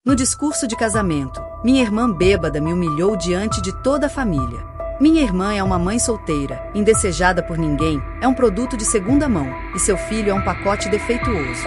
No discurso de casamento, minha irmã bêbada me humilhou diante de toda a família. Minha irmã é uma mãe solteira, indesejada por ninguém, é um produto de segunda mão, e seu filho é um pacote defeituoso.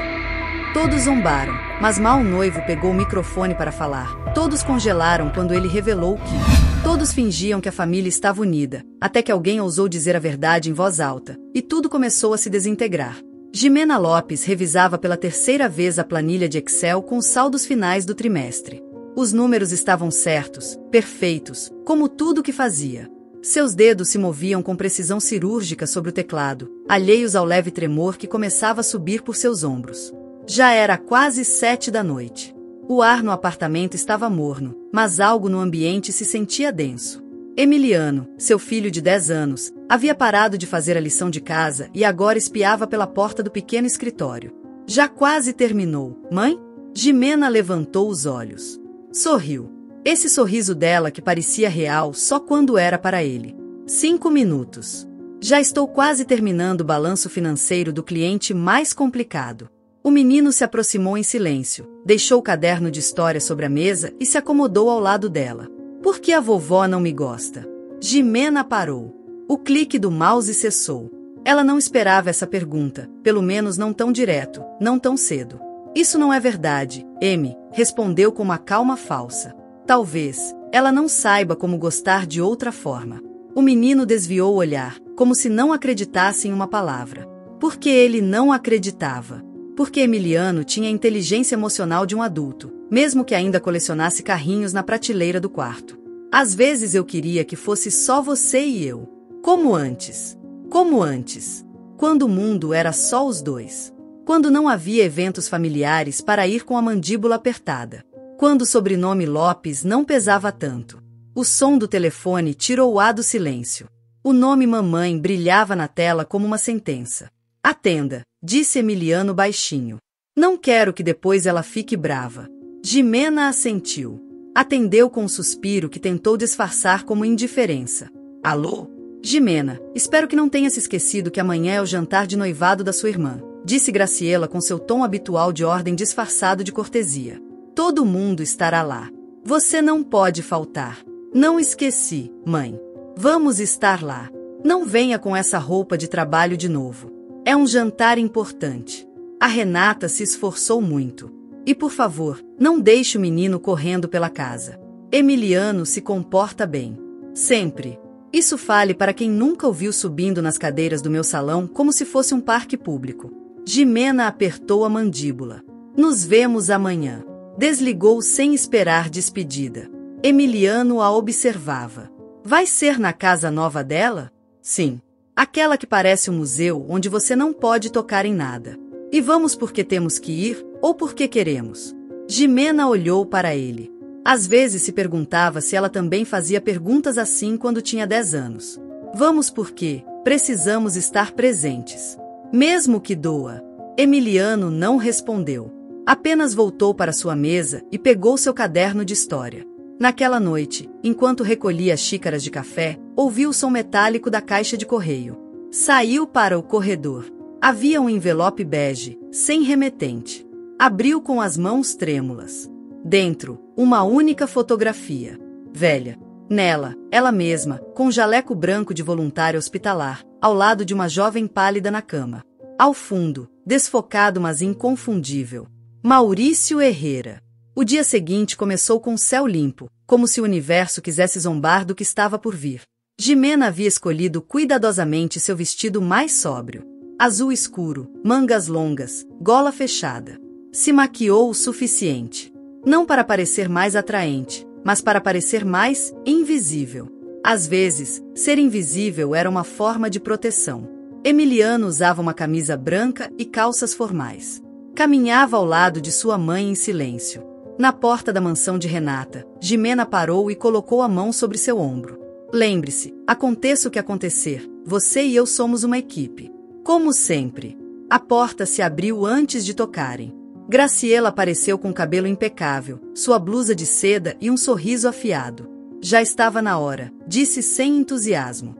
Todos zombaram, mas mal o noivo pegou o microfone para falar. Todos congelaram quando ele revelou que... Todos fingiam que a família estava unida, até que alguém ousou dizer a verdade em voz alta, e tudo começou a se desintegrar. Jimena Lopes revisava pela terceira vez a planilha de Excel com os saldos finais do trimestre. Os números estavam certos, perfeitos, como tudo que fazia. Seus dedos se moviam com precisão cirúrgica sobre o teclado, alheios ao leve tremor que começava a subir por seus ombros. Já era quase 7 da noite. O ar no apartamento estava morno, mas algo no ambiente se sentia denso. Emiliano, seu filho de 10 anos, havia parado de fazer a lição de casa e agora espiava pela porta do pequeno escritório. Já quase terminou, mãe? Jimena levantou os olhos. Sorriu. Esse sorriso dela que parecia real só quando era para ele. 5 minutos. Já estou quase terminando o balanço financeiro do cliente mais complicado. O menino se aproximou em silêncio, deixou o caderno de história sobre a mesa e se acomodou ao lado dela. Por que a vovó não me gosta? Jimena parou. O clique do mouse cessou. Ela não esperava essa pergunta, pelo menos não tão direto, não tão cedo. Isso não é verdade, Amy, respondeu com uma calma falsa. Talvez ela não saiba como gostar de outra forma. O menino desviou o olhar, como se não acreditasse em uma palavra. Porque ele não acreditava. Porque Emiliano tinha a inteligência emocional de um adulto, mesmo que ainda colecionasse carrinhos na prateleira do quarto. Às vezes eu queria que fosse só você e eu. Como antes. Como antes. Quando o mundo era só os dois. Quando não havia eventos familiares para ir com a mandíbula apertada. Quando o sobrenome Lopes não pesava tanto. O som do telefone tirou o ar do silêncio. O nome mamãe brilhava na tela como uma sentença. Atenda, disse Emiliano baixinho. Não quero que depois ela fique brava. Jimena assentiu. Atendeu com um suspiro que tentou disfarçar como indiferença. Alô? Jimena, espero que não tenha se esquecido que amanhã é o jantar de noivado da sua irmã, disse Graciela com seu tom habitual de ordem disfarçado de cortesia. Todo mundo estará lá. Você não pode faltar. Não esqueci, mãe. Vamos estar lá. Não venha com essa roupa de trabalho de novo. É um jantar importante. A Renata se esforçou muito. E por favor, não deixe o menino correndo pela casa. Emiliano se comporta bem. Sempre. Isso fale para quem nunca o viu subindo nas cadeiras do meu salão como se fosse um parque público. Jimena apertou a mandíbula. Nos vemos amanhã. Desligou sem esperar despedida. Emiliano a observava. Vai ser na casa nova dela? Sim. Aquela que parece um museu onde você não pode tocar em nada. E vamos porque temos que ir, ou porque queremos? Jimena olhou para ele. Às vezes se perguntava se ela também fazia perguntas assim quando tinha 10 anos. Vamos porque precisamos estar presentes. Mesmo que doa. Emiliano não respondeu. Apenas voltou para sua mesa e pegou seu caderno de história. Naquela noite, enquanto recolhia as xícaras de café, ouviu o som metálico da caixa de correio. Saiu para o corredor. Havia um envelope bege, sem remetente. Abriu com as mãos trêmulas. Dentro, uma única fotografia. Velha. Nela, ela mesma, com um jaleco branco de voluntária hospitalar, ao lado de uma jovem pálida na cama. Ao fundo, desfocado mas inconfundível. Maurício Herrera. O dia seguinte começou com o céu limpo, como se o universo quisesse zombar do que estava por vir. Jimena havia escolhido cuidadosamente seu vestido mais sóbrio. Azul escuro, mangas longas, gola fechada. Se maquiou o suficiente. Não para parecer mais atraente, mas para parecer mais invisível. Às vezes, ser invisível era uma forma de proteção. Emiliano usava uma camisa branca e calças formais. Caminhava ao lado de sua mãe em silêncio. Na porta da mansão de Renata, Jimena parou e colocou a mão sobre seu ombro. Lembre-se, aconteça o que acontecer, você e eu somos uma equipe. Como sempre. A porta se abriu antes de tocarem. Graciela apareceu com o cabelo impecável, sua blusa de seda e um sorriso afiado. Já estava na hora, disse sem entusiasmo.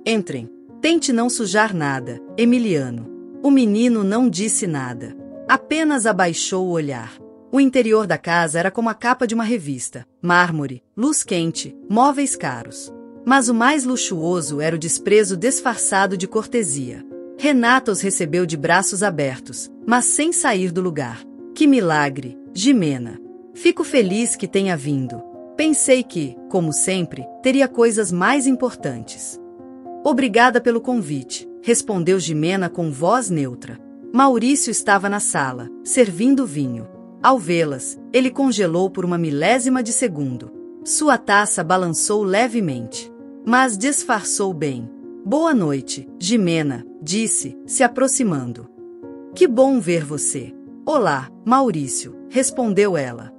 Entrem. Tente não sujar nada, Emiliano. O menino não disse nada. Apenas abaixou o olhar. O interior da casa era como a capa de uma revista: mármore, luz quente, móveis caros. Mas o mais luxuoso era o desprezo disfarçado de cortesia. Renata os recebeu de braços abertos, mas sem sair do lugar. Que milagre, Jimena! Fico feliz que tenha vindo. Pensei que, como sempre, teria coisas mais importantes. Obrigada pelo convite, respondeu Jimena com voz neutra. Maurício estava na sala, servindo vinho. Ao vê-las, ele congelou por uma milésima de segundo. Sua taça balançou levemente, mas disfarçou bem. Boa noite, Jimena, disse, se aproximando. Que bom ver você. Olá, Maurício, respondeu ela.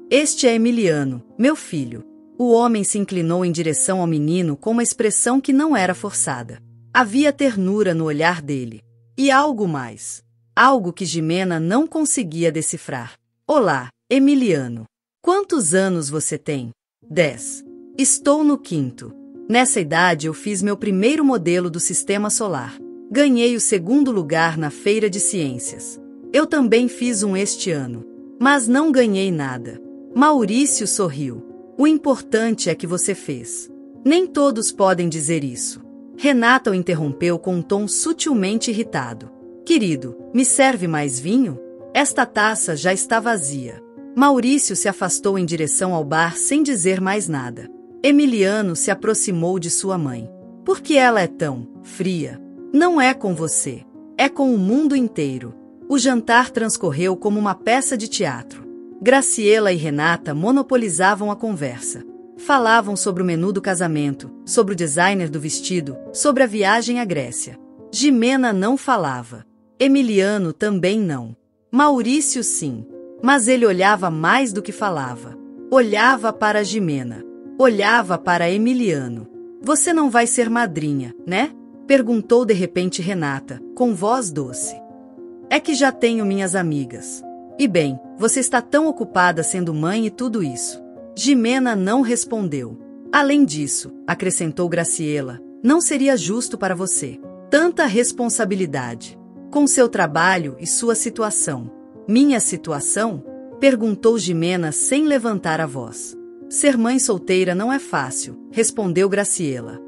Este é Emiliano, meu filho. O homem se inclinou em direção ao menino com uma expressão que não era forçada. Havia ternura no olhar dele. E algo mais. Algo que Jimena não conseguia decifrar. Olá, Emiliano. Quantos anos você tem? 10. Estou no 5º. Nessa idade eu fiz meu primeiro modelo do sistema solar. Ganhei o 2º lugar na feira de ciências. Eu também fiz um este ano. Mas não ganhei nada. Maurício sorriu. O importante é que você fez. Nem todos podem dizer isso. Renata o interrompeu com um tom sutilmente irritado. Querido, me serve mais vinho? Esta taça já está vazia. Maurício se afastou em direção ao bar sem dizer mais nada. Emiliano se aproximou de sua mãe. Por que ela é tão fria? Não é com você. É com o mundo inteiro. O jantar transcorreu como uma peça de teatro. Graciela e Renata monopolizavam a conversa. Falavam sobre o menu do casamento, sobre o designer do vestido, sobre a viagem à Grécia. Jimena não falava. Emiliano também não. Maurício sim. Mas ele olhava mais do que falava. Olhava para Jimena. Olhava para Emiliano. Você não vai ser madrinha, né? Perguntou de repente Renata, com voz doce. É que já tenho minhas amigas. E bem, você está tão ocupada sendo mãe e tudo isso. Jimena não respondeu. Além disso, acrescentou Graciela, não seria justo para você. Tanta responsabilidade. Com seu trabalho e sua situação. Minha situação? Perguntou Jimena sem levantar a voz. Ser mãe solteira não é fácil, respondeu Graciela.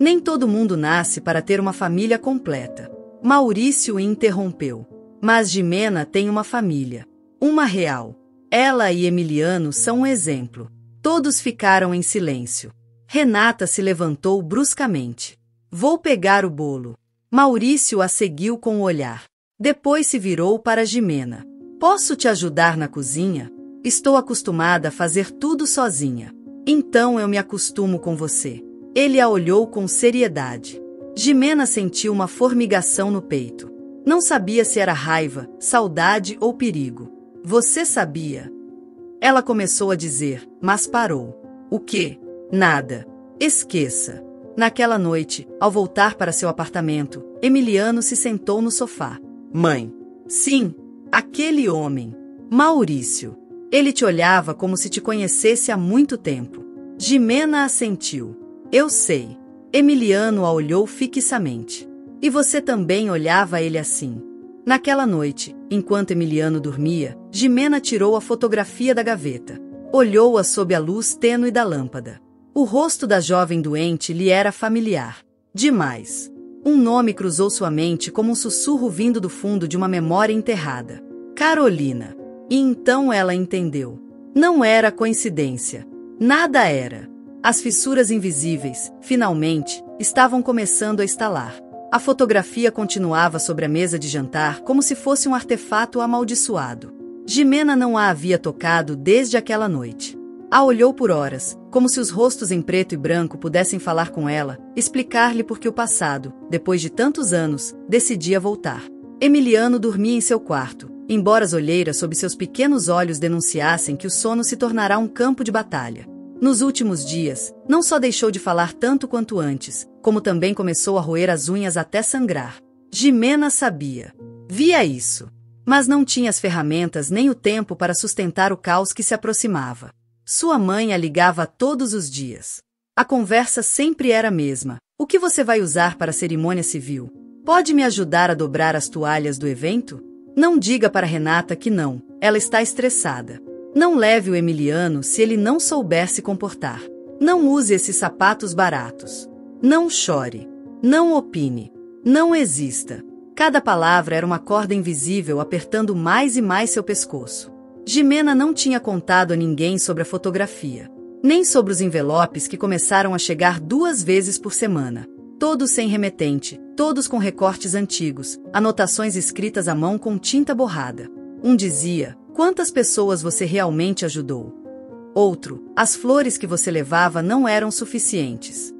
Nem todo mundo nasce para ter uma família completa. Maurício interrompeu. Mas Jimena tem uma família. Uma real. Ela e Emiliano são um exemplo. Todos ficaram em silêncio. Renata se levantou bruscamente. Vou pegar o bolo. Maurício a seguiu com o olhar. Depois se virou para Jimena. Posso te ajudar na cozinha? Estou acostumada a fazer tudo sozinha. Então eu me acostumo com você. Ele a olhou com seriedade. Jimena sentiu uma formigação no peito. Não sabia se era raiva, saudade ou perigo. Você sabia? Ela começou a dizer, mas parou. O quê? Nada. Esqueça. Naquela noite, ao voltar para seu apartamento, Emiliano se sentou no sofá. Mãe. Sim, aquele homem. Maurício. Ele te olhava como se te conhecesse há muito tempo. Jimena assentiu. Eu sei. Emiliano a olhou fixamente. E você também olhava ele assim. Naquela noite, enquanto Emiliano dormia, Jimena tirou a fotografia da gaveta. Olhou-a sob a luz tênue da lâmpada. O rosto da jovem doente lhe era familiar. Demais. Um nome cruzou sua mente como um sussurro vindo do fundo de uma memória enterrada. Carolina. E então ela entendeu. Não era coincidência. Nada era. As fissuras invisíveis, finalmente, estavam começando a estalar. A fotografia continuava sobre a mesa de jantar como se fosse um artefato amaldiçoado. Jimena não a havia tocado desde aquela noite. A olhou por horas, como se os rostos em preto e branco pudessem falar com ela, explicar-lhe por que o passado, depois de tantos anos, decidia voltar. Emiliano dormia em seu quarto, embora as olheiras sob seus pequenos olhos denunciassem que o sono se tornará um campo de batalha. Nos últimos dias, não só deixou de falar tanto quanto antes, como também começou a roer as unhas até sangrar. Jimena sabia. Via isso. Mas não tinha as ferramentas nem o tempo para sustentar o caos que se aproximava. Sua mãe a ligava todos os dias. A conversa sempre era a mesma. O que você vai usar para a cerimônia civil? Pode me ajudar a dobrar as toalhas do evento? Não diga para Renata que não, ela está estressada. Não leve o Emiliano se ele não souber se comportar. Não use esses sapatos baratos. Não chore. Não opine. Não exista. Cada palavra era uma corda invisível apertando mais e mais seu pescoço. Jimena não tinha contado a ninguém sobre a fotografia, nem sobre os envelopes que começaram a chegar 2 vezes por semana. Todos sem remetente, todos com recortes antigos, anotações escritas à mão com tinta borrada. Um dizia: quantas pessoas você realmente ajudou? Outro: as flores que você levava não eram suficientes.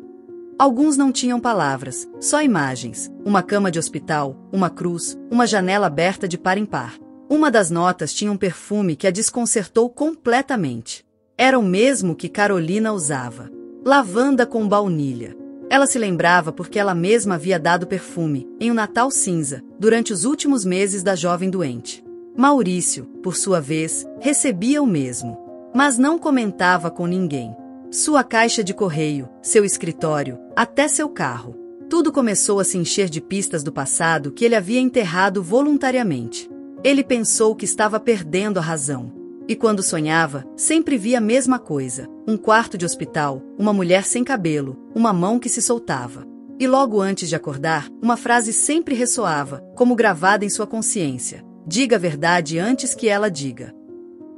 Alguns não tinham palavras, só imagens, uma cama de hospital, uma cruz, uma janela aberta de par em par. Uma das notas tinha um perfume que a desconcertou completamente. Era o mesmo que Carolina usava. Lavanda com baunilha. Ela se lembrava porque ela mesma havia dado perfume, em um Natal cinza, durante os últimos meses da jovem doente. Maurício, por sua vez, recebia o mesmo, mas não comentava com ninguém. Sua caixa de correio, seu escritório, até seu carro. Tudo começou a se encher de pistas do passado que ele havia enterrado voluntariamente. Ele pensou que estava perdendo a razão. E quando sonhava, sempre via a mesma coisa: um quarto de hospital, uma mulher sem cabelo, uma mão que se soltava. E logo antes de acordar, uma frase sempre ressoava, como gravada em sua consciência: diga a verdade antes que ela diga.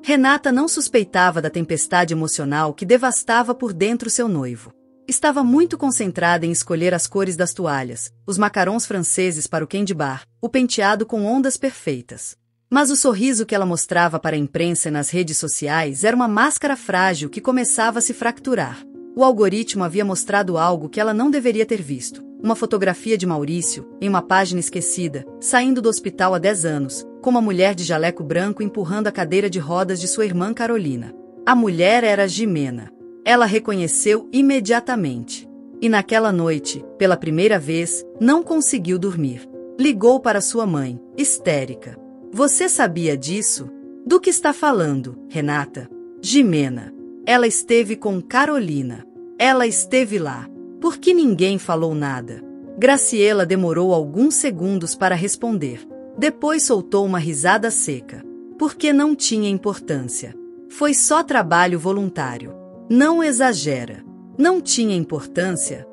Renata não suspeitava da tempestade emocional que devastava por dentro seu noivo. Estava muito concentrada em escolher as cores das toalhas, os macarons franceses para o candy bar, o penteado com ondas perfeitas. Mas o sorriso que ela mostrava para a imprensa e nas redes sociais era uma máscara frágil que começava a se fracturar. O algoritmo havia mostrado algo que ela não deveria ter visto: uma fotografia de Maurício, em uma página esquecida, saindo do hospital há 10 anos, com uma mulher de jaleco branco empurrando a cadeira de rodas de sua irmã Carolina. A mulher era Jimena. Ela reconheceu imediatamente. E naquela noite, pela primeira vez, não conseguiu dormir. Ligou para sua mãe, histérica. Você sabia disso? Do que está falando, Renata? Jimena. Ela esteve com Carolina. Ela esteve lá. Por que ninguém falou nada? Graciela demorou alguns segundos para responder. Depois soltou uma risada seca. Porque não tinha importância. Foi só trabalho voluntário. Não exagera. Não tinha importância?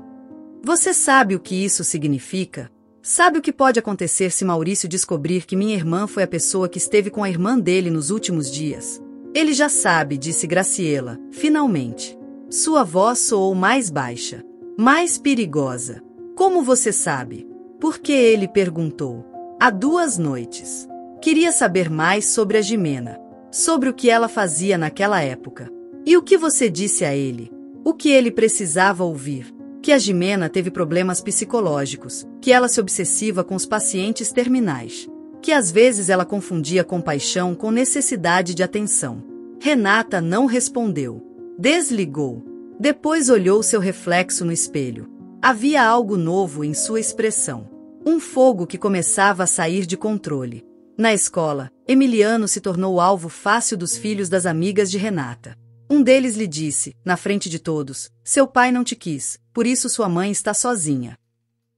Você sabe o que isso significa? Sabe o que pode acontecer se Maurício descobrir que minha irmã foi a pessoa que esteve com a irmã dele nos últimos dias? Ele já sabe, disse Graciela, finalmente. Sua voz soou mais baixa, mais perigosa. Como você sabe? Porque ele perguntou. Há 2 noites. Queria saber mais sobre a Jimena, sobre o que ela fazia naquela época. E o que você disse a ele? O que ele precisava ouvir? Que a Jimena teve problemas psicológicos, que ela se obsessiva com os pacientes terminais, que às vezes ela confundia compaixão com necessidade de atenção. Renata não respondeu. Desligou. Depois olhou seu reflexo no espelho. Havia algo novo em sua expressão. Um fogo que começava a sair de controle. Na escola, Emiliano se tornou alvo fácil dos filhos das amigas de Renata. Um deles lhe disse, na frente de todos: seu pai não te quis, por isso sua mãe está sozinha.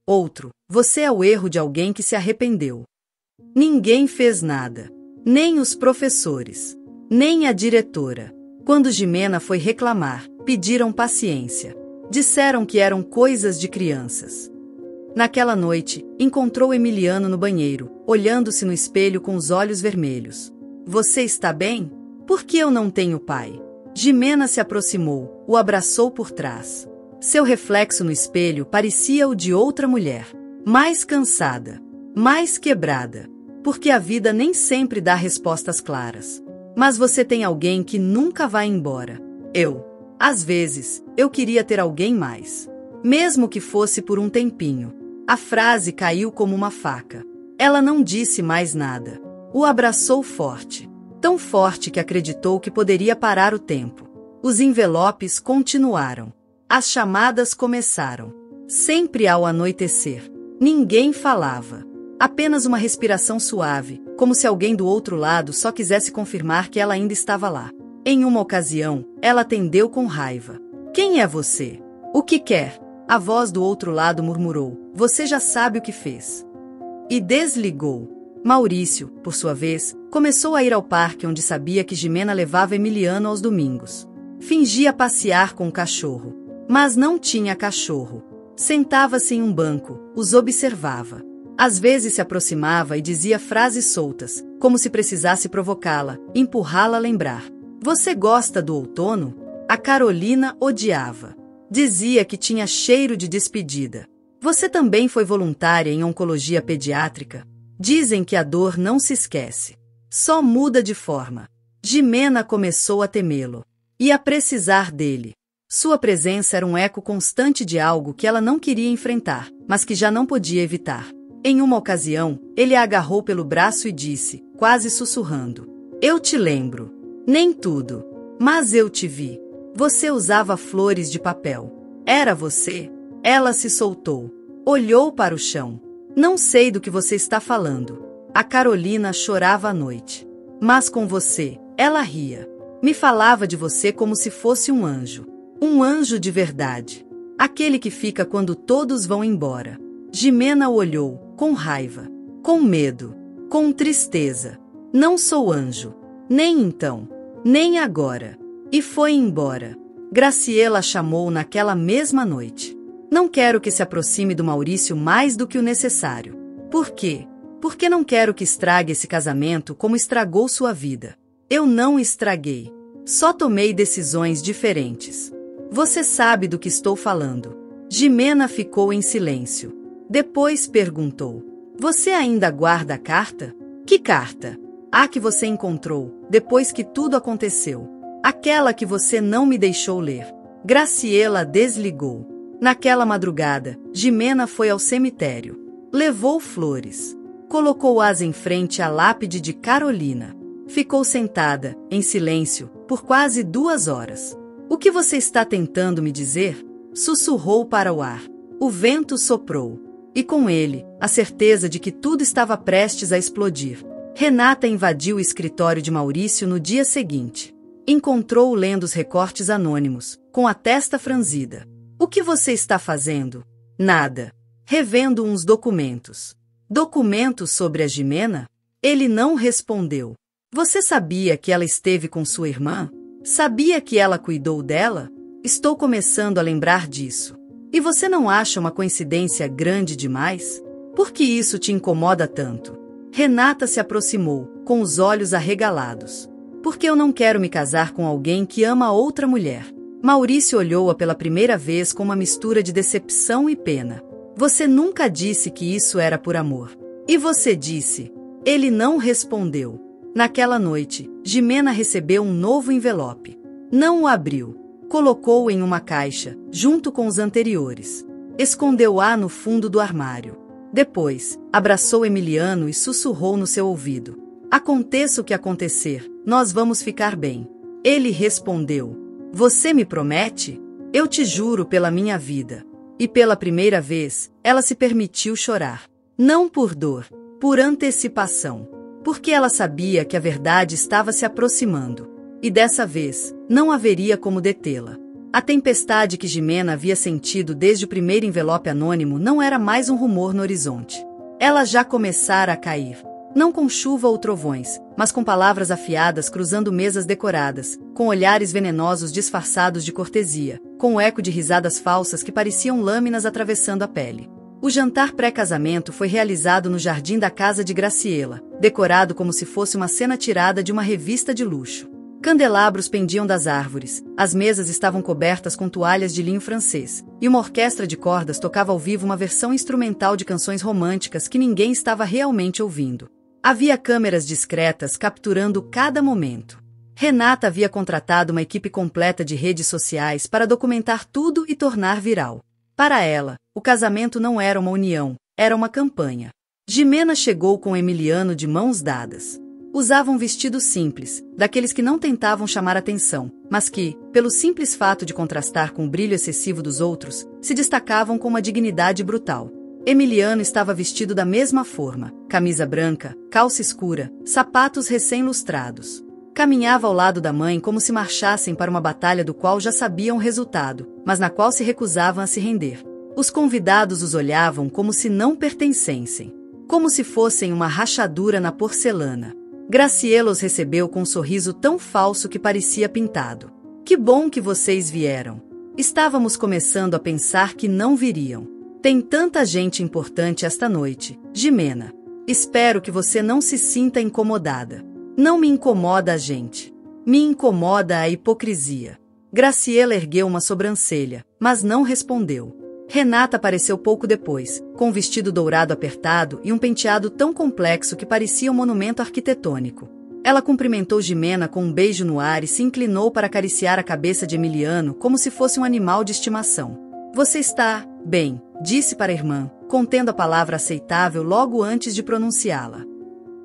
Outro: você é o erro de alguém que se arrependeu. Ninguém fez nada. Nem os professores. Nem a diretora. Quando Jimena foi reclamar, pediram paciência. Disseram que eram coisas de crianças. Naquela noite, encontrou Emiliano no banheiro, olhando-se no espelho com os olhos vermelhos. Você está bem? Por que eu não tenho pai? Jimena se aproximou, o abraçou por trás. Seu reflexo no espelho parecia o de outra mulher. Mais cansada. Mais quebrada. Porque a vida nem sempre dá respostas claras. Mas você tem alguém que nunca vai embora. Eu. Às vezes, eu queria ter alguém mais. Mesmo que fosse por um tempinho. A frase caiu como uma faca. Ela não disse mais nada. O abraçou forte. Tão forte que acreditou que poderia parar o tempo. Os envelopes continuaram. As chamadas começaram. Sempre ao anoitecer. Ninguém falava. Apenas uma respiração suave, como se alguém do outro lado só quisesse confirmar que ela ainda estava lá. Em uma ocasião, ela atendeu com raiva. Quem é você? O que quer? A voz do outro lado murmurou. Você já sabe o que fez. E desligou. Maurício, por sua vez, começou a ir ao parque onde sabia que Gimena levava Emiliano aos domingos. Fingia passear com o cachorro. Mas não tinha cachorro. Sentava-se em um banco, os observava. Às vezes se aproximava e dizia frases soltas, como se precisasse provocá-la, empurrá-la a lembrar. Você gosta do outono? A Carolina odiava. Dizia que tinha cheiro de despedida. Você também foi voluntária em oncologia pediátrica? Dizem que a dor não se esquece. Só muda de forma. Gimena começou a temê-lo. E a precisar dele. Sua presença era um eco constante de algo que ela não queria enfrentar, mas que já não podia evitar. Em uma ocasião, ele a agarrou pelo braço e disse, quase sussurrando: Eu te lembro. Nem tudo. Mas eu te vi. Você usava flores de papel. Era você? Ela se soltou. Olhou para o chão. Não sei do que você está falando. A Carolina chorava à noite. Mas com você, ela ria. Me falava de você como se fosse um anjo. Um anjo de verdade. Aquele que fica quando todos vão embora. Gimena o olhou, com raiva, com medo, com tristeza. Não sou anjo. Nem então. Nem agora. E foi embora. Graciela a chamou naquela mesma noite. Não quero que se aproxime do Maurício mais do que o necessário. Por quê? Porque não quero que estrague esse casamento como estragou sua vida. Eu não estraguei. Só tomei decisões diferentes. Você sabe do que estou falando. Gimena ficou em silêncio. Depois perguntou. Você ainda guarda a carta? Que carta? A que você encontrou, depois que tudo aconteceu. Aquela que você não me deixou ler. Graciela desligou. Naquela madrugada, Gimena foi ao cemitério. Levou flores. Colocou-as em frente à lápide de Carolina. Ficou sentada, em silêncio, por quase 2 horas. O que você está tentando me dizer? Sussurrou para o ar. O vento soprou. E com ele, a certeza de que tudo estava prestes a explodir. Renata invadiu o escritório de Maurício no dia seguinte. Encontrou-o lendo os recortes anônimos, com a testa franzida. O que você está fazendo? Nada. Revendo uns documentos. Documentos sobre a Gimena? Ele não respondeu. Você sabia que ela esteve com sua irmã? Sabia que ela cuidou dela? Estou começando a lembrar disso. E você não acha uma coincidência grande demais? Por que isso te incomoda tanto? Renata se aproximou, com os olhos arregalados. Porque eu não quero me casar com alguém que ama outra mulher. Maurício olhou-a pela primeira vez com uma mistura de decepção e pena. Você nunca disse que isso era por amor. E você disse? Ele não respondeu. Naquela noite, Gimena recebeu um novo envelope. Não o abriu. Colocou-o em uma caixa, junto com os anteriores. Escondeu-a no fundo do armário. Depois, abraçou Emiliano e sussurrou no seu ouvido. Aconteça o que acontecer, nós vamos ficar bem. Ele respondeu. Você me promete? Eu te juro pela minha vida. E pela primeira vez, ela se permitiu chorar. Não por dor, por antecipação. Porque ela sabia que a verdade estava se aproximando. E dessa vez, não haveria como detê-la. A tempestade que Gimena havia sentido desde o primeiro envelope anônimo não era mais um rumor no horizonte. Ela já começara a cair. Não com chuva ou trovões, mas com palavras afiadas cruzando mesas decoradas, com olhares venenosos disfarçados de cortesia, com o eco de risadas falsas que pareciam lâminas atravessando a pele. O jantar pré-casamento foi realizado no jardim da casa de Graciela, decorado como se fosse uma cena tirada de uma revista de luxo. Candelabros pendiam das árvores, as mesas estavam cobertas com toalhas de linho francês, e uma orquestra de cordas tocava ao vivo uma versão instrumental de canções românticas que ninguém estava realmente ouvindo. Havia câmeras discretas capturando cada momento. Renata havia contratado uma equipe completa de redes sociais para documentar tudo e tornar viral. Para ela, o casamento não era uma união, era uma campanha. Gimena chegou com Emiliano de mãos dadas. Usava um vestido simples, daqueles que não tentavam chamar atenção, mas que, pelo simples fato de contrastar com o brilho excessivo dos outros, se destacavam com uma dignidade brutal. Emiliano estava vestido da mesma forma, camisa branca, calça escura, sapatos recém-lustrados. Caminhava ao lado da mãe como se marchassem para uma batalha do qual já sabiam o resultado, mas na qual se recusavam a se render. Os convidados os olhavam como se não pertencessem. como se fossem uma rachadura na porcelana. Graciela os recebeu com um sorriso tão falso que parecia pintado. Que bom que vocês vieram. Estávamos começando a pensar que não viriam. Tem tanta gente importante esta noite, Jimena. Espero que você não se sinta incomodada. Não me incomoda a gente. Me incomoda a hipocrisia. Graciela ergueu uma sobrancelha, mas não respondeu. Renata apareceu pouco depois, com um vestido dourado apertado e um penteado tão complexo que parecia um monumento arquitetônico. Ela cumprimentou Jimena com um beijo no ar e se inclinou para acariciar a cabeça de Emiliano como se fosse um animal de estimação. Você está bem, disse para a irmã, contendo a palavra aceitável logo antes de pronunciá-la.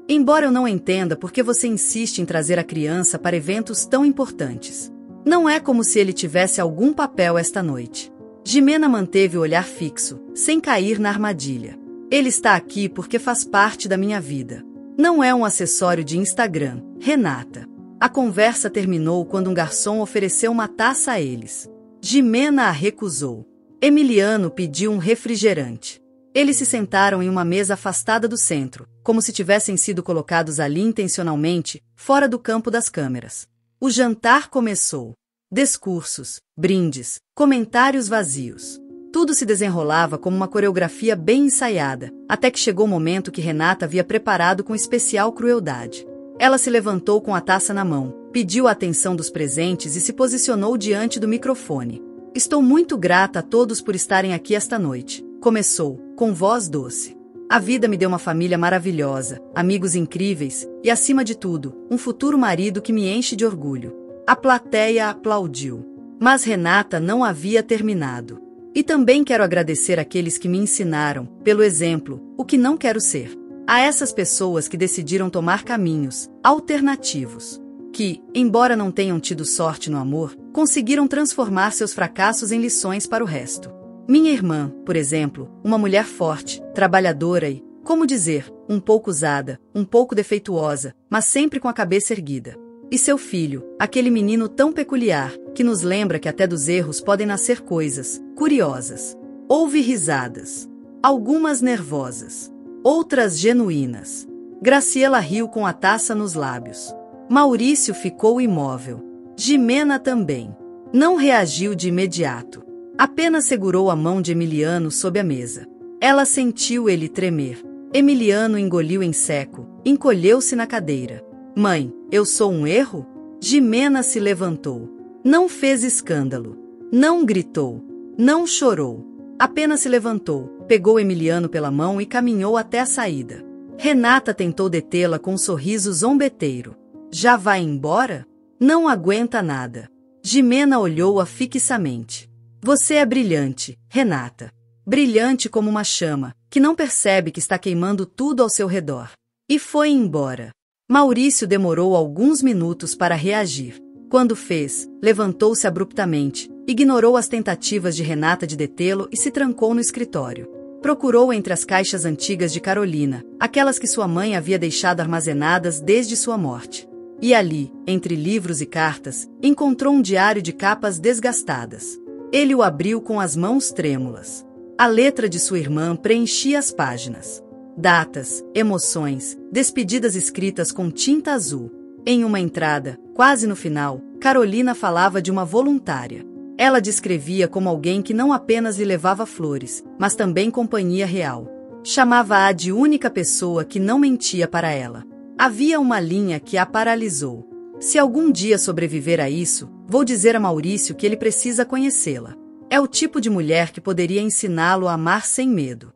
Embora eu não entenda por que você insiste em trazer a criança para eventos tão importantes. Não é como se ele tivesse algum papel esta noite. Jimena manteve o olhar fixo, sem cair na armadilha. Ele está aqui porque faz parte da minha vida. Não é um acessório de Instagram, Renata. A conversa terminou quando um garçom ofereceu uma taça a eles. Jimena a recusou. Emiliano pediu um refrigerante. Eles se sentaram em uma mesa afastada do centro, como se tivessem sido colocados ali intencionalmente, fora do campo das câmeras. O jantar começou. Discursos, brindes, comentários vazios. Tudo se desenrolava como uma coreografia bem ensaiada, até que chegou o momento que Renata havia preparado com especial crueldade. Ela se levantou com a taça na mão, pediu a atenção dos presentes e se posicionou diante do microfone. Estou muito grata a todos por estarem aqui esta noite, começou, com voz doce. A vida me deu uma família maravilhosa, amigos incríveis e, acima de tudo, um futuro marido que me enche de orgulho. A plateia aplaudiu. Mas Renata não havia terminado. E também quero agradecer àqueles que me ensinaram, pelo exemplo, o que não quero ser. A essas pessoas que decidiram tomar caminhos alternativos. Que, embora não tenham tido sorte no amor, conseguiram transformar seus fracassos em lições para o resto. Minha irmã, por exemplo, uma mulher forte, trabalhadora e, como dizer, um pouco usada, um pouco defeituosa, mas sempre com a cabeça erguida. E seu filho, aquele menino tão peculiar, que nos lembra que até dos erros podem nascer coisas curiosas. Houve risadas. Algumas nervosas. Outras genuínas. Graciela riu com a taça nos lábios. Maurício ficou imóvel. Jimena também. Não reagiu de imediato. Apenas segurou a mão de Emiliano sob a mesa. Ela sentiu ele tremer. Emiliano engoliu em seco, encolheu-se na cadeira. Mãe, eu sou um erro? Jimena se levantou. Não fez escândalo. Não gritou. Não chorou. Apenas se levantou, pegou Emiliano pela mão e caminhou até a saída. Renata tentou detê-la com um sorriso zombeteiro. Já vai embora? Não aguenta nada. Jimena olhou-a fixamente. Você é brilhante, Renata. Brilhante como uma chama, que não percebe que está queimando tudo ao seu redor. E foi embora. Maurício demorou alguns minutos para reagir. Quando fez, levantou-se abruptamente, ignorou as tentativas de Renata de detê-lo e se trancou no escritório. Procurou entre as caixas antigas de Carolina, aquelas que sua mãe havia deixado armazenadas desde sua morte. E ali, entre livros e cartas, encontrou um diário de capas desgastadas. Ele o abriu com as mãos trêmulas. A letra de sua irmã preenchia as páginas. Datas, emoções, despedidas escritas com tinta azul. Em uma entrada, quase no final, Carolina falava de uma voluntária. Ela descrevia como alguém que não apenas lhe levava flores, mas também companhia real. Chamava-a de única pessoa que não mentia para ela. Havia uma linha que a paralisou. Se algum dia sobreviver a isso, vou dizer a Maurício que ele precisa conhecê-la. É o tipo de mulher que poderia ensiná-lo a amar sem medo.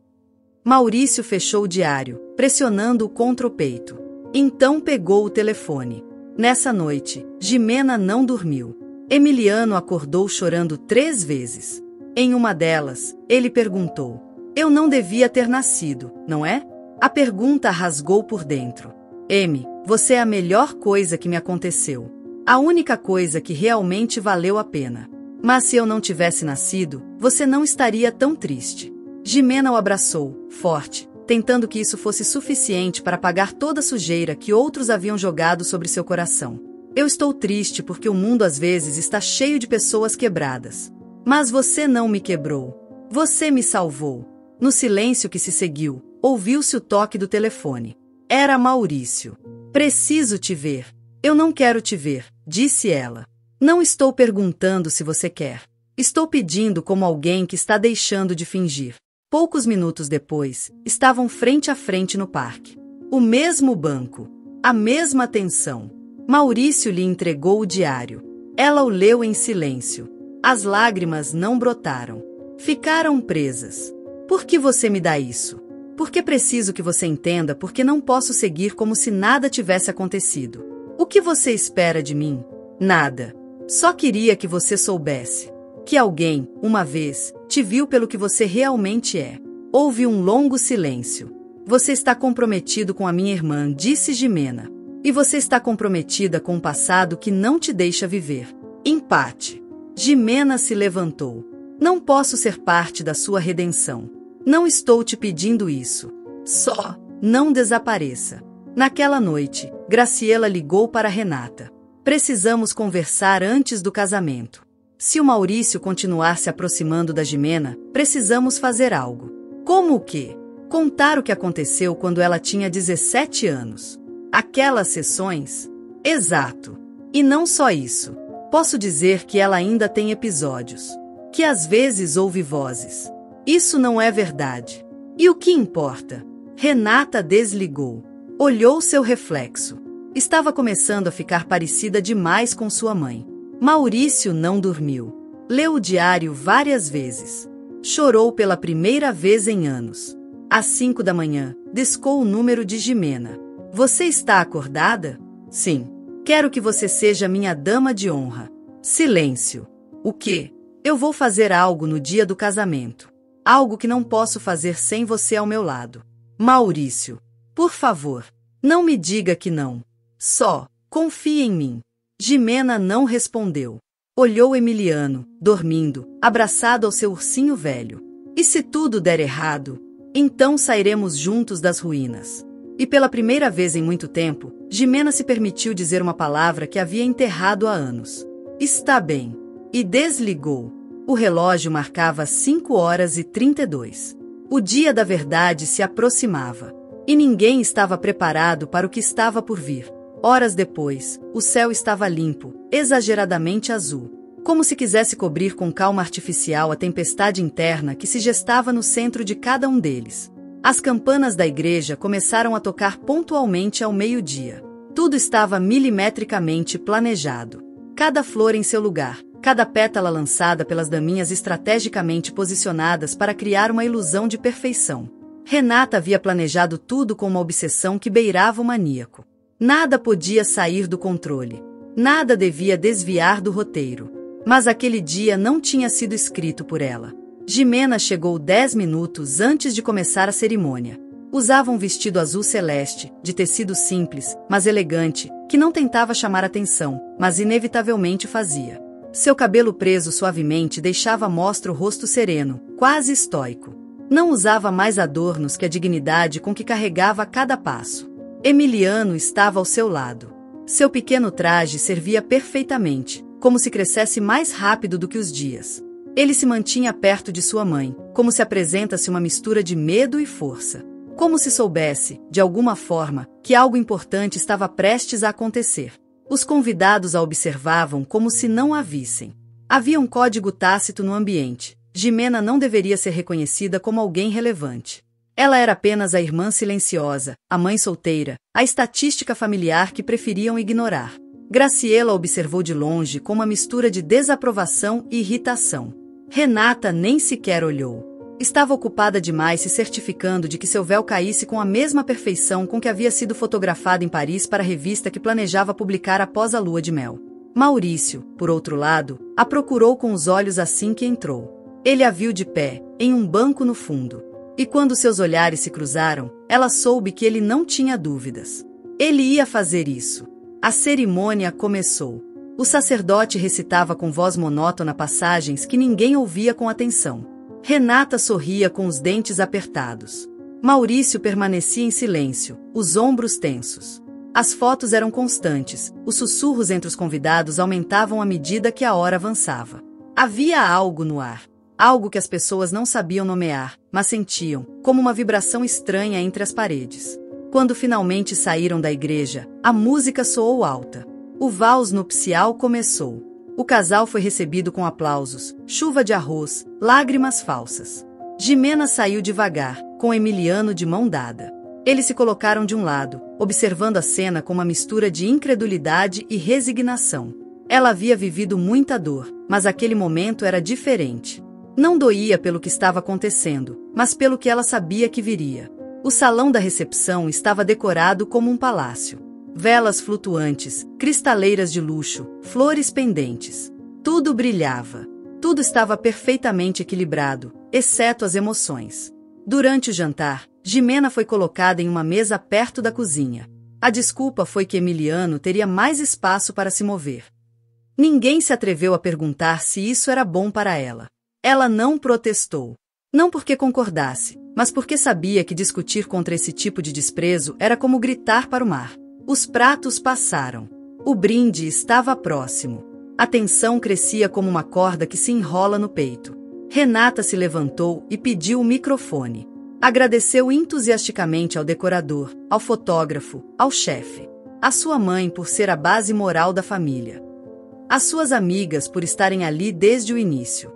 Maurício fechou o diário, pressionando-o contra o peito. Então pegou o telefone. Nessa noite, Jimena não dormiu. Emiliano acordou chorando 3 vezes. Em uma delas, ele perguntou: Eu não devia ter nascido, não é? A pergunta rasgou por dentro. Emi, você é a melhor coisa que me aconteceu. A única coisa que realmente valeu a pena. Mas se eu não tivesse nascido, você não estaria tão triste. Jimena o abraçou, forte, tentando que isso fosse suficiente para apagar toda a sujeira que outros haviam jogado sobre seu coração. Eu estou triste porque o mundo às vezes está cheio de pessoas quebradas. Mas você não me quebrou. Você me salvou. No silêncio que se seguiu, ouviu-se o toque do telefone. Era Maurício. Preciso te ver. Eu não quero te ver, disse ela. Não estou perguntando se você quer. Estou pedindo como alguém que está deixando de fingir. Poucos minutos depois, estavam frente a frente no parque. O mesmo banco. A mesma atenção. Maurício lhe entregou o diário. Ela o leu em silêncio. As lágrimas não brotaram. Ficaram presas. Por que você me dá isso? Porque preciso que você entenda porque não posso seguir como se nada tivesse acontecido. O que você espera de mim? Nada. Só queria que você soubesse. Que alguém, uma vez, te viu pelo que você realmente é. Houve um longo silêncio. Você está comprometido com a minha irmã, disse Jimena. E você está comprometida com um passado que não te deixa viver. Empate. Jimena se levantou. Não posso ser parte da sua redenção. Não estou te pedindo isso. Só, não desapareça. Naquela noite, Graciela ligou para Renata. Precisamos conversar antes do casamento. Se o Maurício continuar se aproximando da Jimena, precisamos fazer algo. Como o quê? Contar o que aconteceu quando ela tinha 17 anos. Aquelas sessões? Exato. E não só isso. Posso dizer que ela ainda tem episódios. Que às vezes ouve vozes. Isso não é verdade. E o que importa? Renata desligou. Olhou seu reflexo. Estava começando a ficar parecida demais com sua mãe. Maurício não dormiu. Leu o diário várias vezes. Chorou pela primeira vez em anos. Às 5 da manhã, discou o número de Jimena. Você está acordada? Sim. Quero que você seja minha dama de honra. Silêncio. O quê? Eu vou fazer algo no dia do casamento. Algo que não posso fazer sem você ao meu lado. Maurício, por favor, não me diga que não. Só, confie em mim. Jimena não respondeu. Olhou Emiliano, dormindo, abraçado ao seu ursinho velho. E se tudo der errado? Então sairemos juntos das ruínas. E pela primeira vez em muito tempo, Jimena se permitiu dizer uma palavra que havia enterrado há anos. Está bem. E desligou. O relógio marcava 5h32. O dia da verdade se aproximava. E ninguém estava preparado para o que estava por vir. Horas depois, o céu estava limpo, exageradamente azul. Como se quisesse cobrir com calma artificial a tempestade interna que se gestava no centro de cada um deles. As campanas da igreja começaram a tocar pontualmente ao meio-dia. Tudo estava milimetricamente planejado. Cada flor em seu lugar, cada pétala lançada pelas daminhas estrategicamente posicionadas para criar uma ilusão de perfeição. Renata havia planejado tudo com uma obsessão que beirava o maníaco. Nada podia sair do controle. Nada devia desviar do roteiro. Mas aquele dia não tinha sido escrito por ela. Jimena chegou 10 minutos antes de começar a cerimônia. Usava um vestido azul celeste, de tecido simples, mas elegante, que não tentava chamar atenção, mas inevitavelmente fazia. Seu cabelo preso suavemente deixava à mostra o rosto sereno, quase estoico. Não usava mais adornos que a dignidade com que carregava a cada passo. Emiliano estava ao seu lado. Seu pequeno traje servia perfeitamente, como se crescesse mais rápido do que os dias. Ele se mantinha perto de sua mãe, como se apresentasse uma mistura de medo e força. Como se soubesse, de alguma forma, que algo importante estava prestes a acontecer. Os convidados a observavam como se não a vissem. Havia um código tácito no ambiente. Jimena não deveria ser reconhecida como alguém relevante. Ela era apenas a irmã silenciosa, a mãe solteira, a estatística familiar que preferiam ignorar. Graciela observou de longe com uma mistura de desaprovação e irritação. Renata nem sequer olhou. Estava ocupada demais se certificando de que seu véu caísse com a mesma perfeição com que havia sido fotografado em Paris para a revista que planejava publicar após a lua de mel. Maurício, por outro lado, a procurou com os olhos assim que entrou. Ele a viu de pé, em um banco no fundo. E quando seus olhares se cruzaram, ela soube que ele não tinha dúvidas. Ele ia fazer isso. A cerimônia começou. O sacerdote recitava com voz monótona passagens que ninguém ouvia com atenção. Renata sorria com os dentes apertados. Maurício permanecia em silêncio, os ombros tensos. As fotos eram constantes, os sussurros entre os convidados aumentavam à medida que a hora avançava. Havia algo no ar. algo que as pessoas não sabiam nomear, mas sentiam, como uma vibração estranha entre as paredes. Quando finalmente saíram da igreja, a música soou alta. O vals nupcial começou. O casal foi recebido com aplausos, chuva de arroz, lágrimas falsas. Jimena saiu devagar, com Emiliano de mão dada. Eles se colocaram de um lado, observando a cena com uma mistura de incredulidade e resignação. Ela havia vivido muita dor, mas aquele momento era diferente. Não doía pelo que estava acontecendo, mas pelo que ela sabia que viria. O salão da recepção estava decorado como um palácio. Velas flutuantes, cristaleiras de luxo, flores pendentes. Tudo brilhava. Tudo estava perfeitamente equilibrado, exceto as emoções. Durante o jantar, Jimena foi colocada em uma mesa perto da cozinha. A desculpa foi que Emiliano teria mais espaço para se mover. Ninguém se atreveu a perguntar se isso era bom para ela. Ela não protestou. Não porque concordasse, mas porque sabia que discutir contra esse tipo de desprezo era como gritar para o mar. Os pratos passaram. O brinde estava próximo. A tensão crescia como uma corda que se enrola no peito. Renata se levantou e pediu o microfone. Agradeceu entusiasticamente ao decorador, ao fotógrafo, ao chefe. À sua mãe por ser a base moral da família. Às suas amigas por estarem ali desde o início.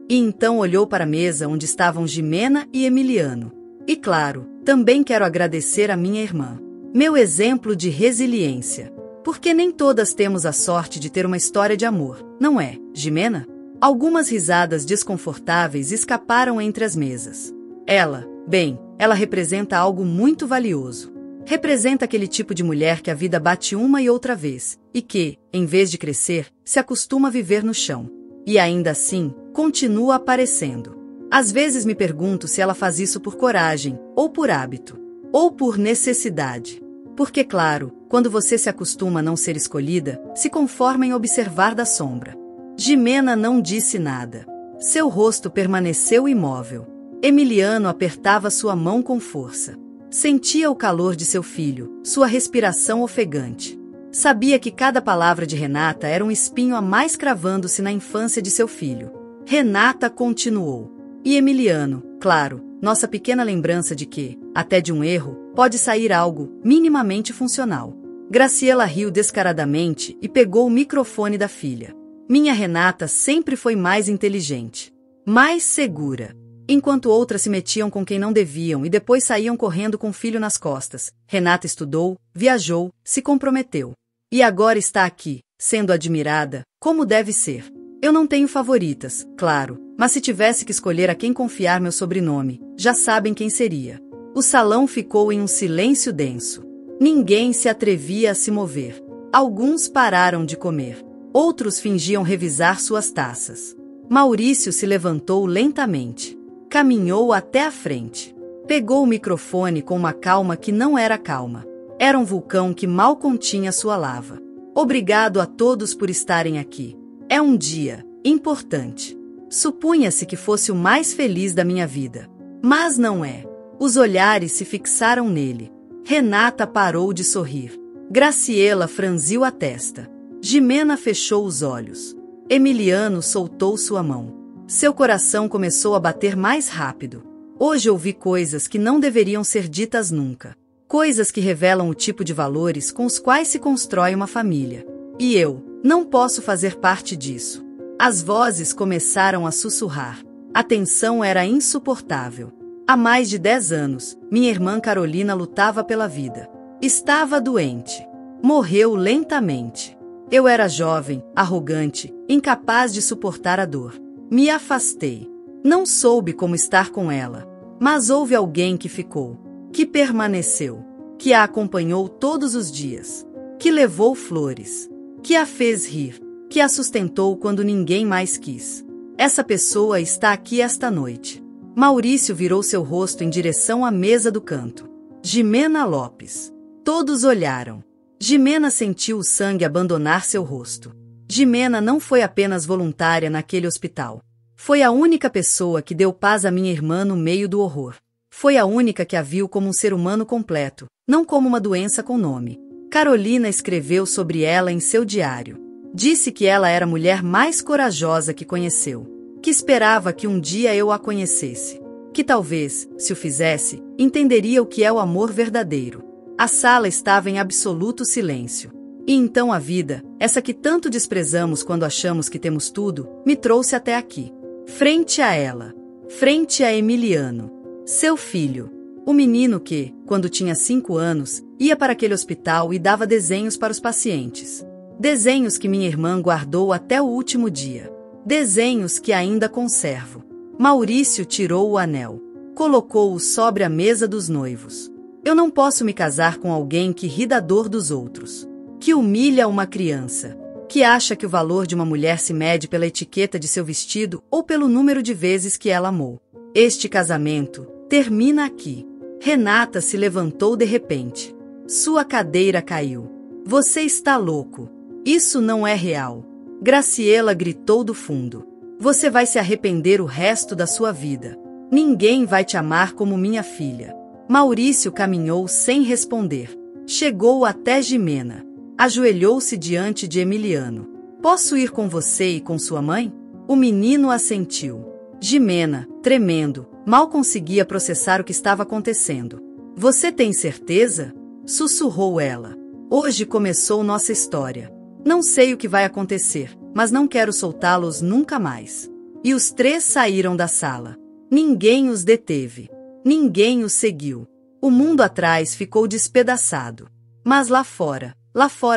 E então olhou para a mesa onde estavam Jimena e Emiliano. E claro, também quero agradecer a minha irmã. Meu exemplo de resiliência. Porque nem todas temos a sorte de ter uma história de amor, não é, Jimena? Algumas risadas desconfortáveis escaparam entre as mesas. Ela representa algo muito valioso. Representa aquele tipo de mulher que a vida bate uma e outra vez, e que, em vez de crescer, se acostuma a viver no chão. E ainda assim, continua aparecendo. Às vezes me pergunto se ela faz isso por coragem, ou por hábito, ou por necessidade. Porque, claro, quando você se acostuma a não ser escolhida, se conforma em observar da sombra. Jimena não disse nada. Seu rosto permaneceu imóvel. Emiliano apertava sua mão com força. Sentia o calor de seu filho, sua respiração ofegante. Sabia que cada palavra de Renata era um espinho a mais cravando-se na infância de seu filho. Renata continuou. E Emiliano, claro, nossa pequena lembrança de que, até de um erro, pode sair algo minimamente funcional. Graciela riu descaradamente e pegou o microfone da filha. Minha Renata sempre foi mais inteligente, mais segura. Enquanto outras se metiam com quem não deviam e depois saíam correndo com o filho nas costas, Renata estudou, viajou, se comprometeu. E agora está aqui, sendo admirada, como deve ser. Eu não tenho favoritas, claro, mas se tivesse que escolher a quem confiar meu sobrenome, já sabem quem seria. O salão ficou em um silêncio denso. Ninguém se atrevia a se mover. Alguns pararam de comer. Outros fingiam revisar suas taças. Maurício se levantou lentamente. Caminhou até a frente. Pegou o microfone com uma calma que não era calma. Era um vulcão que mal continha sua lava. Obrigado a todos por estarem aqui. É um dia importante. Supunha-se que fosse o mais feliz da minha vida. Mas não é. Os olhares se fixaram nele. Renata parou de sorrir. Graciela franziu a testa. Jimena fechou os olhos. Emiliano soltou sua mão. Seu coração começou a bater mais rápido. Hoje ouvi coisas que não deveriam ser ditas nunca. Coisas que revelam o tipo de valores com os quais se constrói uma família. E eu não posso fazer parte disso. As vozes começaram a sussurrar. A tensão era insuportável. Há mais de 10 anos, minha irmã Carolina lutava pela vida. Estava doente. Morreu lentamente. Eu era jovem, arrogante, incapaz de suportar a dor. Me afastei. Não soube como estar com ela. Mas houve alguém que ficou. Que permaneceu. Que a acompanhou todos os dias. Que levou flores. Que a fez rir. Que a sustentou quando ninguém mais quis. Essa pessoa está aqui esta noite. Maurício virou seu rosto em direção à mesa do canto. Jimena Lopes. Todos olharam. Jimena sentiu o sangue abandonar seu rosto. Jimena não foi apenas voluntária naquele hospital. Foi a única pessoa que deu paz à minha irmã no meio do horror. Foi a única que a viu como um ser humano completo, não como uma doença com nome. Carolina escreveu sobre ela em seu diário. Disse que ela era a mulher mais corajosa que conheceu. que esperava que um dia eu a conhecesse. Que talvez, se o fizesse, entenderia o que é o amor verdadeiro. A sala estava em absoluto silêncio. E então a vida, essa que tanto desprezamos quando achamos que temos tudo, me trouxe até aqui. Frente a ela. Frente a Emiliano. Seu filho. O menino que, quando tinha 5 anos, ia para aquele hospital e dava desenhos para os pacientes. Desenhos que minha irmã guardou até o último dia. Desenhos que ainda conservo. Maurício tirou o anel. Colocou-o sobre a mesa dos noivos. Eu não posso me casar com alguém que ri da dor dos outros. Que humilha uma criança. Que acha que o valor de uma mulher se mede pela etiqueta de seu vestido ou pelo número de vezes que ela amou. Este casamento termina aqui. Renata se levantou de repente. Sua cadeira caiu. Você está louco. Isso não é real. Graciela gritou do fundo. Você vai se arrepender o resto da sua vida. Ninguém vai te amar como minha filha. Maurício caminhou sem responder. Chegou até Jimena. Ajoelhou-se diante de Emiliano. Posso ir com você e com sua mãe? O menino assentiu. Jimena, tremendo, mal conseguia processar o que estava acontecendo. Você tem certeza? Sussurrou ela. Hoje começou nossa história. Não sei o que vai acontecer, mas não quero soltá-los nunca mais. E os 3 saíram da sala. Ninguém os deteve. Ninguém os seguiu. O mundo atrás ficou despedaçado. Mas lá fora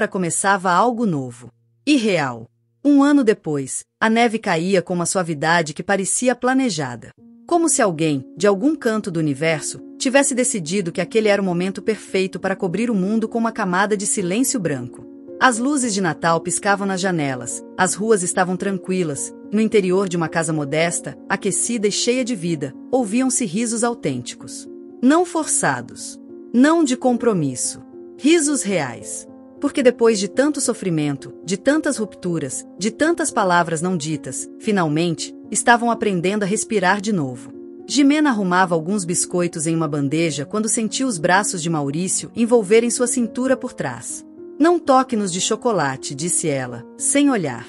começava algo novo. E real. 1 ano depois, a neve caía com uma suavidade que parecia planejada. Como se alguém, de algum canto do universo, tivesse decidido que aquele era o momento perfeito para cobrir o mundo com uma camada de silêncio branco. As luzes de Natal piscavam nas janelas, as ruas estavam tranquilas, no interior de uma casa modesta, aquecida e cheia de vida, ouviam-se risos autênticos. Não forçados. Não de compromisso. Risos reais. Porque depois de tanto sofrimento, de tantas rupturas, de tantas palavras não ditas, finalmente, estavam aprendendo a respirar de novo. Jimena arrumava alguns biscoitos em uma bandeja quando sentiu os braços de Maurício envolverem sua cintura por trás. Não toque-nos de chocolate, disse ela, sem olhar.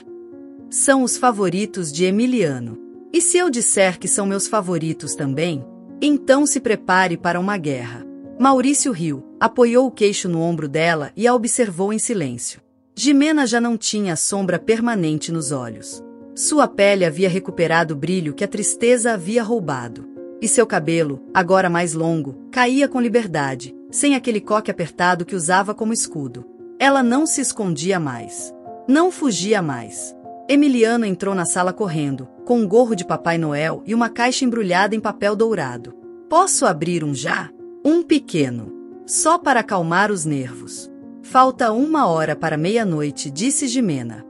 São os favoritos de Emiliano. E se eu disser que são meus favoritos também? Então se prepare para uma guerra. Maurício riu, apoiou o queixo no ombro dela e a observou em silêncio. Jimena já não tinha a sombra permanente nos olhos. Sua pele havia recuperado o brilho que a tristeza havia roubado. E seu cabelo, agora mais longo, caía com liberdade, sem aquele coque apertado que usava como escudo. Ela não se escondia mais. Não fugia mais. Emiliano entrou na sala correndo, com um gorro de Papai Noel e uma caixa embrulhada em papel dourado. Posso abrir um já? Um pequeno. Só para acalmar os nervos. Falta 1 hora para meia-noite, disse Jimena.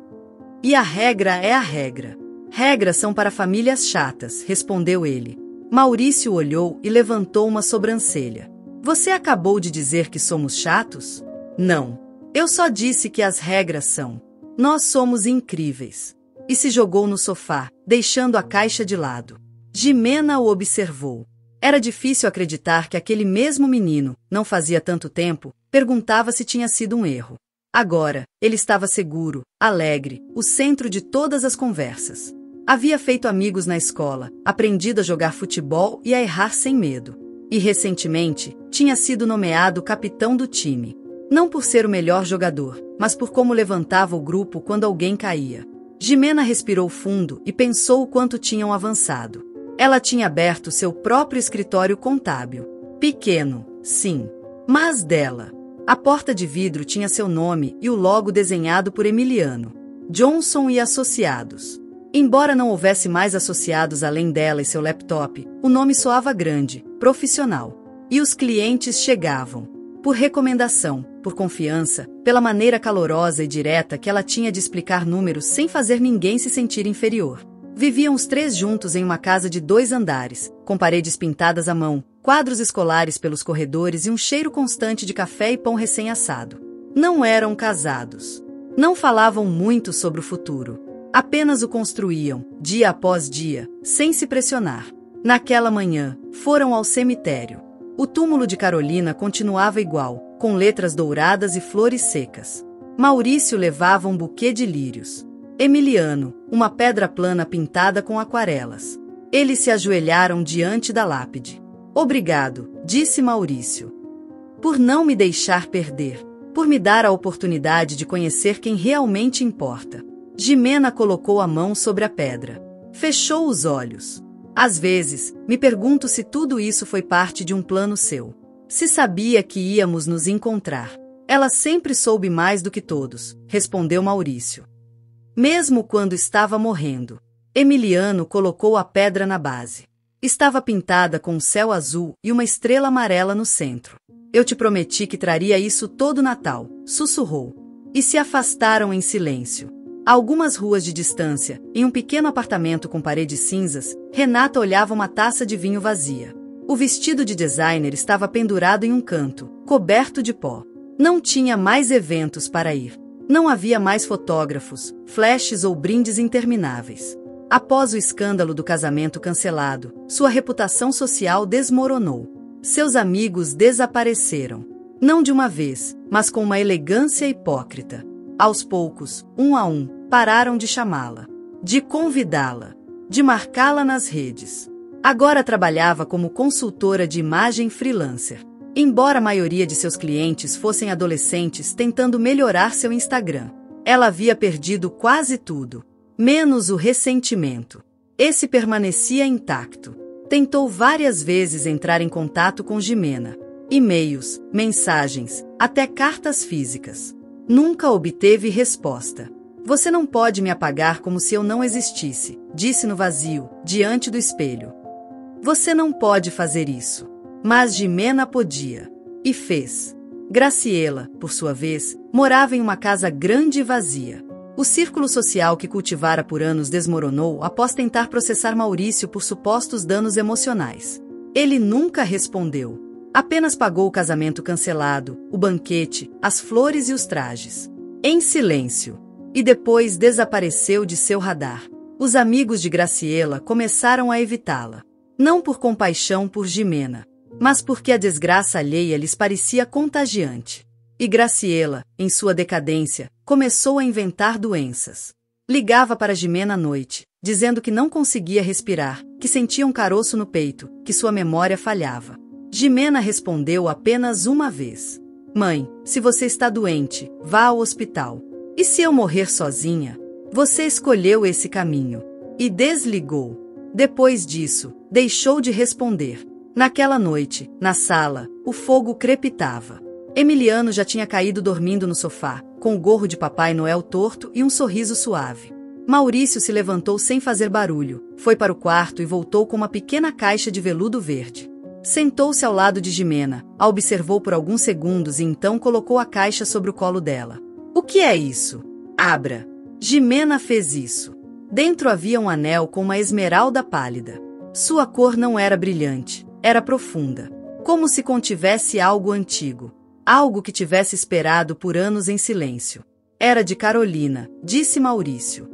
E a regra é a regra. Regras são para famílias chatas, respondeu ele. Maurício olhou e levantou uma sobrancelha. Você acabou de dizer que somos chatos? Não. Eu só disse que as regras são. Nós somos incríveis. E se jogou no sofá, deixando a caixa de lado. Jimena o observou. Era difícil acreditar que aquele mesmo menino, não fazia tanto tempo, perguntava se tinha sido um erro. Agora, ele estava seguro, alegre, o centro de todas as conversas. Havia feito amigos na escola, aprendido a jogar futebol e a errar sem medo. E recentemente, tinha sido nomeado capitão do time. Não por ser o melhor jogador, mas por como levantava o grupo quando alguém caía. Jimena respirou fundo e pensou o quanto tinham avançado. Ela tinha aberto seu próprio escritório contábil. Pequeno, sim, mas dela. A porta de vidro tinha seu nome e o logo desenhado por Emiliano. Johnson e Associados. Embora não houvesse mais associados além dela e seu laptop, o nome soava grande, profissional. E os clientes chegavam. Por recomendação, por confiança, pela maneira calorosa e direta que ela tinha de explicar números sem fazer ninguém se sentir inferior. Viviam os 3 juntos em uma casa de 2 andares, com paredes pintadas à mão, quadros escolares pelos corredores e um cheiro constante de café e pão recém-assado. Não eram casados. Não falavam muito sobre o futuro. Apenas o construíam, dia após dia, sem se pressionar. Naquela manhã, foram ao cemitério. O túmulo de Carolina continuava igual, com letras douradas e flores secas. Maurício levava um buquê de lírios. Emiliano, uma pedra plana pintada com aquarelas. Eles se ajoelharam diante da lápide. Obrigado, disse Maurício. Por não me deixar perder. Por me dar a oportunidade de conhecer quem realmente importa. Jimena colocou a mão sobre a pedra. Fechou os olhos. Às vezes, me pergunto se tudo isso foi parte de um plano seu. Se sabia que íamos nos encontrar. Ela sempre soube mais do que todos, respondeu Maurício. Mesmo quando estava morrendo. Emiliano colocou a pedra na base. Estava pintada com um céu azul e uma estrela amarela no centro. Eu te prometi que traria isso todo Natal, sussurrou. E se afastaram em silêncio. A algumas ruas de distância, em um pequeno apartamento com paredes cinzas, Renata olhava uma taça de vinho vazia. O vestido de designer estava pendurado em um canto, coberto de pó. Não tinha mais eventos para ir. Não havia mais fotógrafos, flashes ou brindes intermináveis. Após o escândalo do casamento cancelado, sua reputação social desmoronou. Seus amigos desapareceram. Não de uma vez, mas com uma elegância hipócrita. Aos poucos, um a um, pararam de chamá-la, de convidá-la, de marcá-la nas redes. Agora trabalhava como consultora de imagem freelancer. Embora a maioria de seus clientes fossem adolescentes tentando melhorar seu Instagram, ela havia perdido quase tudo, menos o ressentimento. Esse permanecia intacto. Tentou várias vezes entrar em contato com Jimena. E-mails, mensagens, até cartas físicas. Nunca obteve resposta. Você não pode me apagar como se eu não existisse, disse no vazio, diante do espelho. Você não pode fazer isso. Mas Jimena podia. E fez. Graciela, por sua vez, morava em uma casa grande e vazia. O círculo social que cultivara por anos desmoronou após tentar processar Maurício por supostos danos emocionais. Ele nunca respondeu. Apenas pagou o casamento cancelado, o banquete, as flores e os trajes. Em silêncio. E depois desapareceu de seu radar. Os amigos de Graciela começaram a evitá-la. Não por compaixão por Jimena, mas porque a desgraça alheia lhes parecia contagiante. E Graciela, em sua decadência, começou a inventar doenças. Ligava para Jimena à noite, dizendo que não conseguia respirar, que sentia um caroço no peito, que sua memória falhava. Jimena respondeu apenas uma vez. Mãe, se você está doente, vá ao hospital. E se eu morrer sozinha? Você escolheu esse caminho. E desligou. Depois disso, deixou de responder. Naquela noite, na sala, o fogo crepitava. Emiliano já tinha caído dormindo no sofá, com o gorro de Papai Noel torto e um sorriso suave. Maurício se levantou sem fazer barulho, foi para o quarto e voltou com uma pequena caixa de veludo verde. Sentou-se ao lado de Jimena, a observou por alguns segundos e então colocou a caixa sobre o colo dela. O que é isso? Abra. Jimena fez isso. Dentro havia um anel com uma esmeralda pálida. Sua cor não era brilhante, era profunda. Como se contivesse algo antigo. Algo que tivesse esperado por anos em silêncio. Era de Carolina, disse Maurício.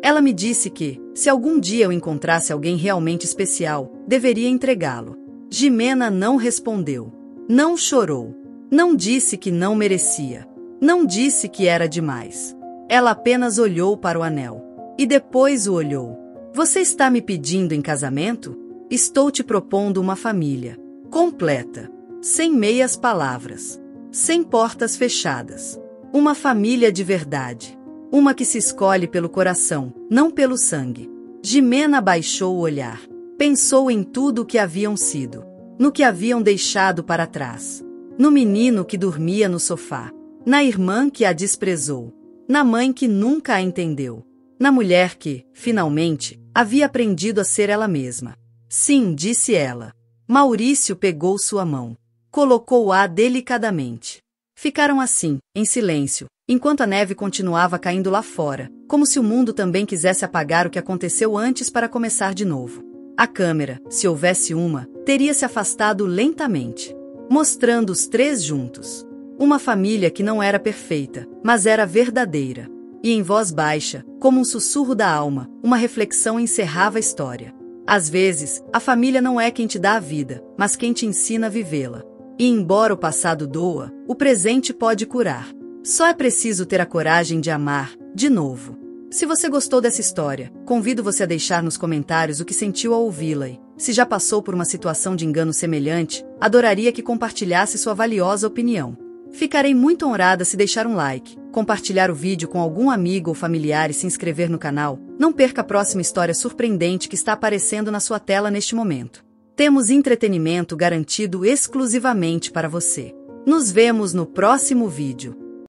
Ela me disse que, se algum dia eu encontrasse alguém realmente especial, deveria entregá-lo. Jimena não respondeu. Não chorou. Não disse que não merecia. Não disse que era demais. Ela apenas olhou para o anel. E depois o olhou. Você está me pedindo em casamento? Estou te propondo uma família. Completa. Sem meias palavras. Sem portas fechadas. Uma família de verdade. Uma que se escolhe pelo coração, não pelo sangue. Jimena baixou o olhar. Pensou em tudo o que haviam sido. No que haviam deixado para trás. No menino que dormia no sofá. Na irmã que a desprezou. Na mãe que nunca a entendeu. Na mulher que, finalmente, havia aprendido a ser ela mesma. Sim, disse ela. Maurício pegou sua mão. Colocou-a delicadamente. Ficaram assim, em silêncio, enquanto a neve continuava caindo lá fora, como se o mundo também quisesse apagar o que aconteceu antes para começar de novo. A câmera, se houvesse uma, teria se afastado lentamente, mostrando os três juntos. Uma família que não era perfeita, mas era verdadeira. E em voz baixa, como um sussurro da alma, uma reflexão encerrava a história. Às vezes, a família não é quem te dá a vida, mas quem te ensina a vivê-la. E embora o passado doa, o presente pode curar. Só é preciso ter a coragem de amar, de novo. Se você gostou dessa história, convido você a deixar nos comentários o que sentiu ao ouvi-la e, se já passou por uma situação de engano semelhante, adoraria que compartilhasse sua valiosa opinião. Ficarei muito honrada se deixar um like, compartilhar o vídeo com algum amigo ou familiar e se inscrever no canal. Não perca a próxima história surpreendente que está aparecendo na sua tela neste momento. Temos entretenimento garantido exclusivamente para você. Nos vemos no próximo vídeo.